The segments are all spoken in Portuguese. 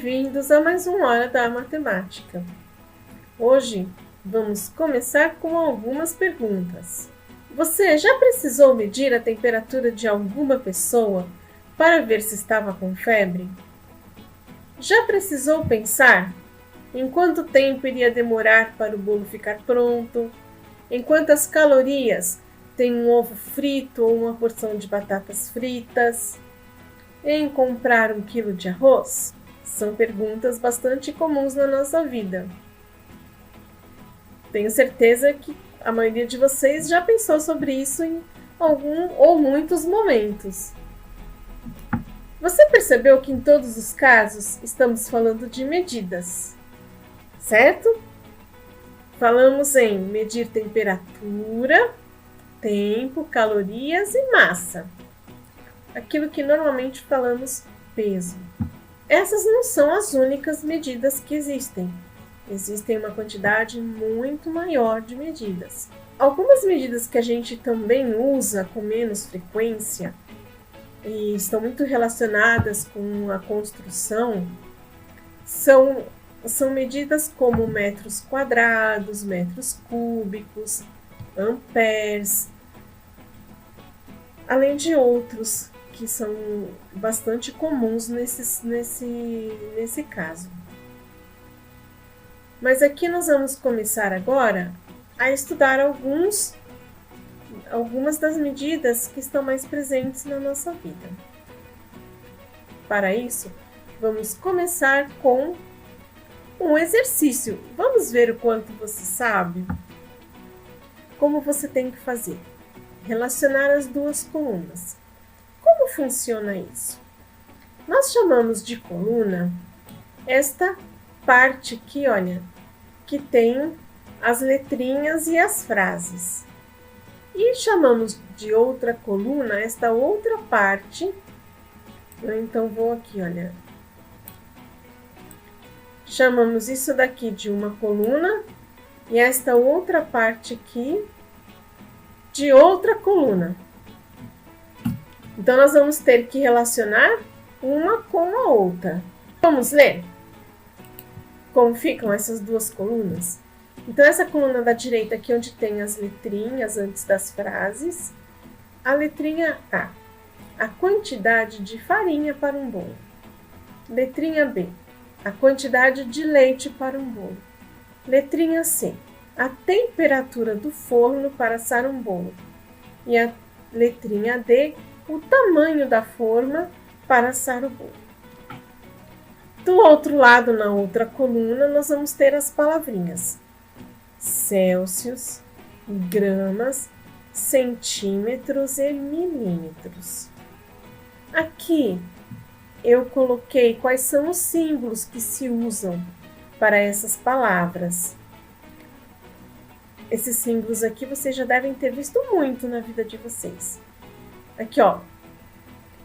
Bem-vindos a mais uma Hora da Matemática. Hoje vamos começar com algumas perguntas. Você já precisou medir a temperatura de alguma pessoa para ver se estava com febre? Já precisou pensar em quanto tempo iria demorar para o bolo ficar pronto? Em quantas calorias tem um ovo frito ou uma porção de batatas fritas? Em comprar 1 quilo de arroz? São perguntas bastante comuns na nossa vida. Tenho certeza que a maioria de vocês já pensou sobre isso em algum ou muitos momentos. Você percebeu que em todos os casos estamos falando de medidas, certo? Falamos em medir temperatura, tempo, calorias e massa. Aquilo que normalmente falamos peso. Essas não são as únicas medidas que existem. Existem uma quantidade muito maior de medidas. Algumas medidas que a gente também usa com menos frequência e estão muito relacionadas com a construção são medidas como metros quadrados, metros cúbicos, amperes, além de outros que são bastante comuns nesse caso. Mas aqui nós vamos começar agora a estudar algumas das medidas que estão mais presentes na nossa vida. Para isso, vamos começar com um exercício. Vamos ver o quanto você sabe? Como você tem que fazer? Relacionar as duas colunas. Como funciona isso? Nós chamamos de coluna esta parte aqui, olha, que tem as letrinhas e as frases. E chamamos de outra coluna esta outra parte. Então, vou aqui, olha. Chamamos isso daqui de uma coluna e esta outra parte aqui de outra coluna. Então, nós vamos ter que relacionar uma com a outra. Vamos ler como ficam essas duas colunas? Então, essa coluna da direita aqui, onde tem as letrinhas antes das frases. A letrinha A, a quantidade de farinha para um bolo. Letrinha B, a quantidade de leite para um bolo. Letrinha C, a temperatura do forno para assar um bolo. E a letrinha D, o tamanho da forma para assar o bolo. Do outro lado, na outra coluna, nós vamos ter as palavrinhas Celsius, gramas, centímetros e milímetros. Aqui eu coloquei quais são os símbolos que se usam para essas palavras. Esses símbolos aqui vocês já devem ter visto muito na vida de vocês. Aqui, ó,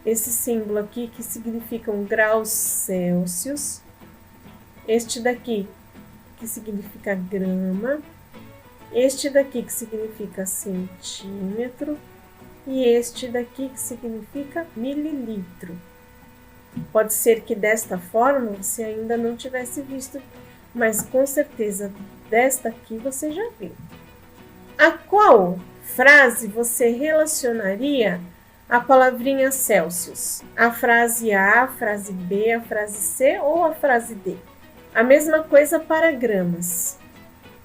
esse símbolo aqui que significa graus Celsius, este daqui que significa grama, este daqui que significa centímetro e este daqui que significa mililitro. Pode ser que desta forma você ainda não tivesse visto, mas com certeza desta aqui você já viu. A qual frase você relacionaria a palavrinha Celsius? A frase A, a frase B, a frase C ou a frase D? A mesma coisa para gramas.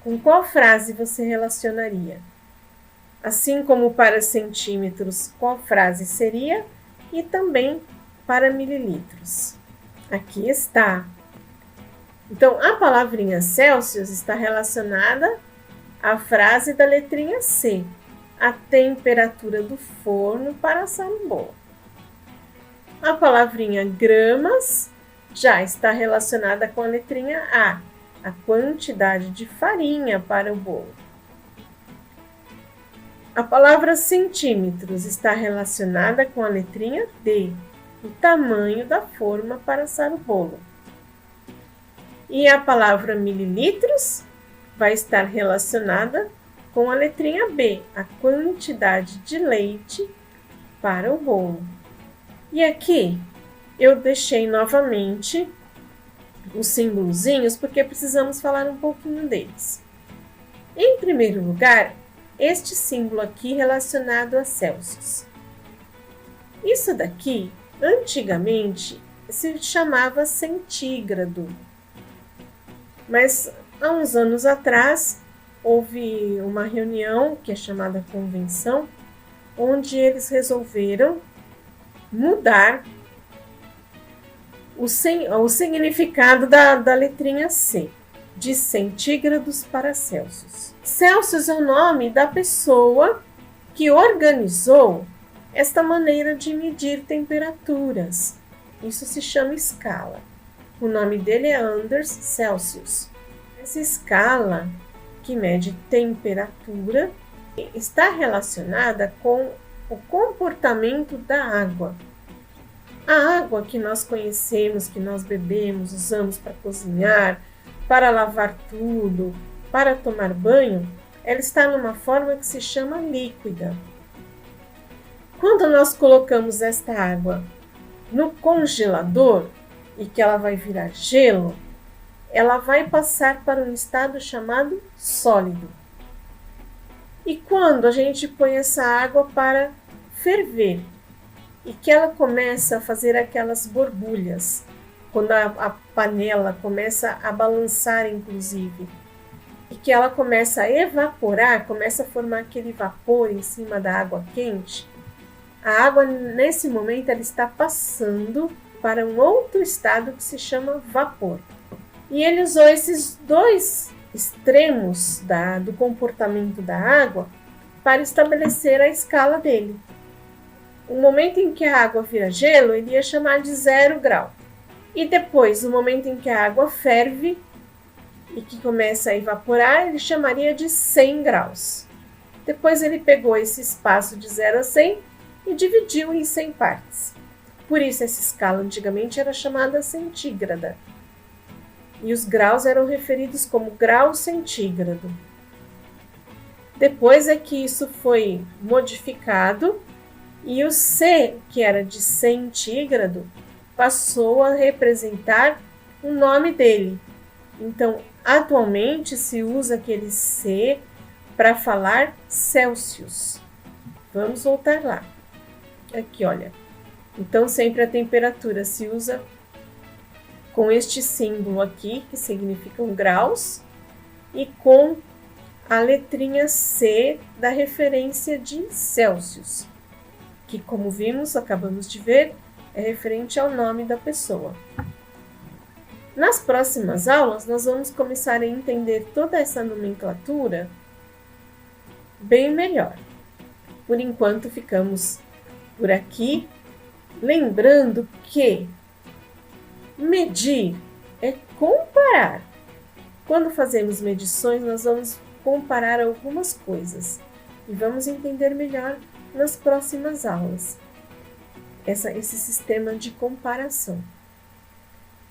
Com qual frase você relacionaria? Assim como para centímetros, qual frase seria? E também para mililitros. Aqui está. Então, a palavrinha Celsius está relacionada à frase da letrinha C, a temperatura do forno para assar um bolo. A palavrinha gramas já está relacionada com a letrinha A quantidade de farinha para o bolo. A palavra centímetros está relacionada com a letrinha D, o tamanho da forma para assar o bolo. E a palavra mililitros vai estar relacionada com a letrinha B, a quantidade de leite para o bolo. E aqui eu deixei novamente os símbolozinhos porque precisamos falar um pouquinho deles. Em primeiro lugar, este símbolo aqui relacionado a Celsius. Isso daqui, antigamente, se chamava centígrado. Mas há uns anos atrás, houve uma reunião, que é chamada convenção, onde eles resolveram mudar o significado da letrinha C, de centígrados para Celsius. Celsius é o nome da pessoa que organizou esta maneira de medir temperaturas. Isso se chama escala. O nome dele é Anders Celsius. Essa escala, que mede temperatura, está relacionada com o comportamento da água. A água que nós conhecemos, que nós bebemos, usamos para cozinhar, para lavar tudo, para tomar banho, ela está numa forma que se chama líquida. Quando nós colocamos esta água no congelador e que ela vai virar gelo, ela vai passar para um estado chamado sólido. E quando a gente põe essa água para ferver e que ela começa a fazer aquelas borbulhas, quando a panela começa a balançar, inclusive, e que ela começa a evaporar, começa a formar aquele vapor em cima da água quente, a água, nesse momento, ela está passando para um outro estado que se chama vapor. E ele usou esses dois extremos do comportamento da água para estabelecer a escala dele. O momento em que a água vira gelo, ele ia chamar de 0 grau. E depois, o momento em que a água ferve e que começa a evaporar, ele chamaria de 100 graus. Depois ele pegou esse espaço de 0 a 100 e dividiu em 100 partes. Por isso essa escala antigamente era chamada centígrada. E os graus eram referidos como grau centígrado. Depois é que isso foi modificado e o C, que era de centígrado, passou a representar o nome dele. Então, atualmente se usa aquele C para falar Celsius. Vamos voltar lá. Aqui, olha. Então, sempre a temperatura se usa com este símbolo aqui, que significam graus, e com a letrinha C da referência de Celsius, que, como vimos, acabamos de ver, é referente ao nome da pessoa. Nas próximas aulas, nós vamos começar a entender toda essa nomenclatura bem melhor. Por enquanto, ficamos por aqui, lembrando que medir é comparar. Quando fazemos medições, nós vamos comparar algumas coisas e vamos entender melhor nas próximas aulas esse sistema de comparação.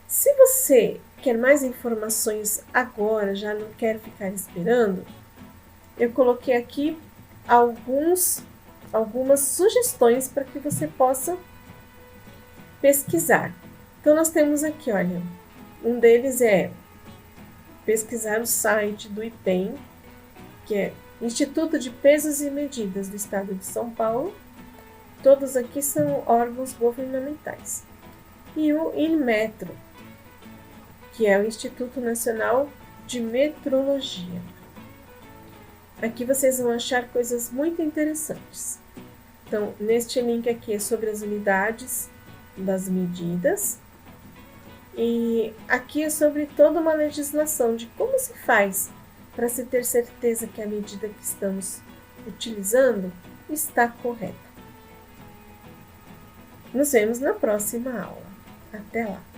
Se você quer mais informações agora, já não quer ficar esperando, eu coloquei aqui algumas sugestões para que você possa pesquisar. Então, nós temos aqui, olha, um deles é pesquisar o site do IPEM, que é Instituto de Pesos e Medidas do Estado de São Paulo. Todos aqui são órgãos governamentais. E o INMETRO, que é o Instituto Nacional de Metrologia. Aqui vocês vão achar coisas muito interessantes. Então, neste link aqui é sobre as unidades das medidas. E aqui é sobre toda uma legislação de como se faz para se ter certeza que a medida que estamos utilizando está correta. Nos vemos na próxima aula. Até lá!